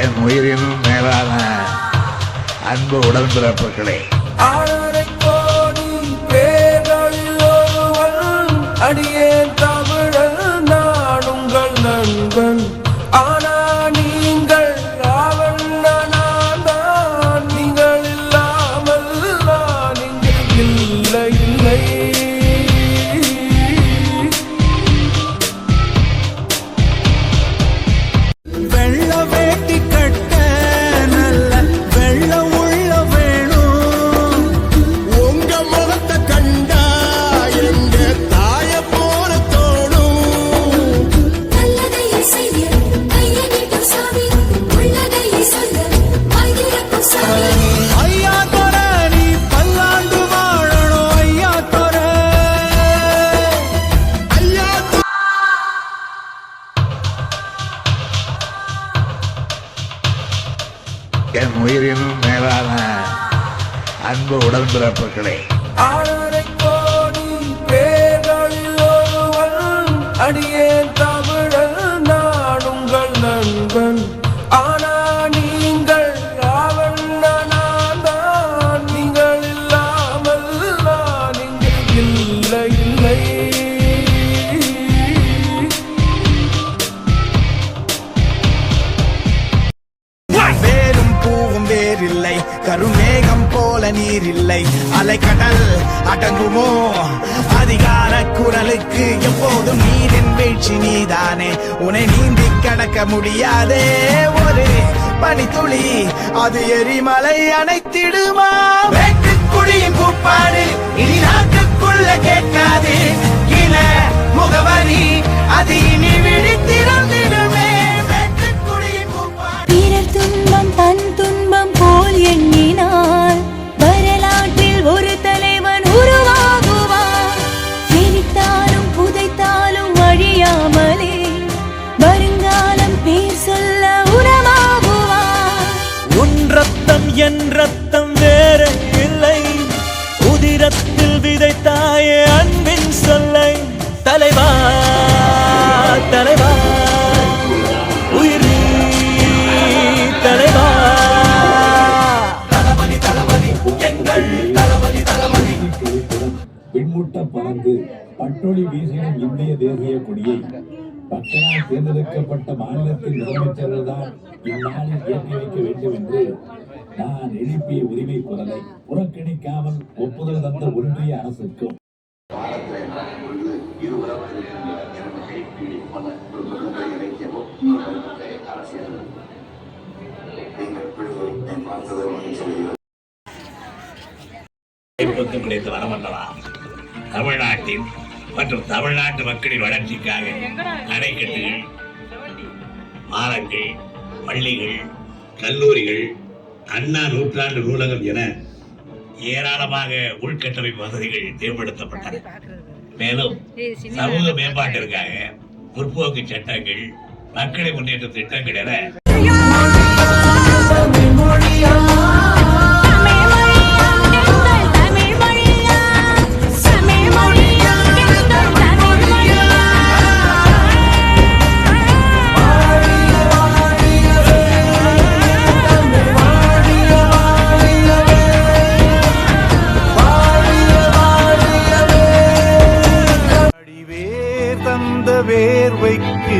என் உயிரினும் மேலான அன்பு உடன்பிறப்புகளே, அடியே தமிழர் நான் உங்கள் நண்பன். ஆனா நீங்கள் நான் நீங்கள் இல்லாமல் நான் இங்கே இல்லை இல்லை. வெள்ள வேட்டி கட்ட நல்ல வெள்ள உள்ள வேணும். உங்க முகத்தை கண்டா எங்க தாய போல தோணும். நல்லதையை செய்ய கையை நீட்டு சாமி, உள்ளதையை சொல்ல வாய்திறப்பு சாமி. ஐயா தோர நீ பல்லாண்டு வாழணும். ஐயா தோர ஐயா என் உயிரினும் மேலான அன்பு உடன்பிறப்புகளே, அடியே தமிழர் நான் உங்கள் நண்பன். ஆனா நீங்கள் நான் நீங்கள் இல்லாமல் நான் இங்கே இல்லை இல்லை. வேரும் பூவும் வேறில்லை, கருமேகம் போல நீர் இல்லை. அலைக்கடல் அடங்குமோ அதிகார குரலுக்கு? எப்போதும் நீரின் வீழ்ச்சி நீதானே, உன்னை நீந்தி கடக்க முடியாதே. ஒரு பனித்துளி அது எரிமலை அணைத்திடுமா? வேட்டுக்குடியின் கூப்பாடு இனி நாட்டுக்குள்ள கேட்காது. இன முகவரி அது இனி விழித்திறந்திடுமே. வேட்டுக்குடியின் கூப்பாடு பிறர் துன்பம் தன் துன்பம் போல் எண்ணினார் வரலாற்றில் ஒரு தலைவன் உருவாகுவார். எரித்தாலும் புதைத்தாலும் அழியாமலே வருங்காலம் பேர் சொல்ல உரமாகுவார். உன் ரத்தம் என் ரத்தம் வேற இல்லை, உதிரத்தில் விதைத்தாயே அன்பின் சொல்லை. தலைவா தலைவா உயிர் நீ தலைவா. தளபதி தளபதி எங்கள் தளபதி தளபதி. பின்முட்ட பறந்து பட்டொளி வீசிடும் இந்திய தேசிய கொடியை மக்களால் தேர்ந்தெடுக்கப்பட்ட மாநிலத்தின் முதலமைச்சர்கள் தான் இந்நாளில் ஏற்றி வைக்க வேண்டும் என்று நான் எழுப்பிய உரிமை குரலை புறக்கணிக்காமல் ஒப்புதல் தந்த ஒன்றிய அரசுக்கும் கிடைத்து வரமல்லவா தமிழ்நாட்டின் மற்றும் தமிழ்நாட்டு மக்களின் வளர்ச்சிக்காக அணைக்கட்டுகள், பாலங்கள், பள்ளிகள், கல்லூரிகள், அண்ணா நூற்றாண்டு நூலகம் என ஏராளமாக உள்கட்டமைப்பு வசதிகள் மேம்படுத்தப்பட்டன. மேலும் சமூக மேம்பாட்டிற்காக முற்போக்கு சட்டங்கள், மக்களை முன்னேற்ற திட்டங்கள் என வேர்வைக்கு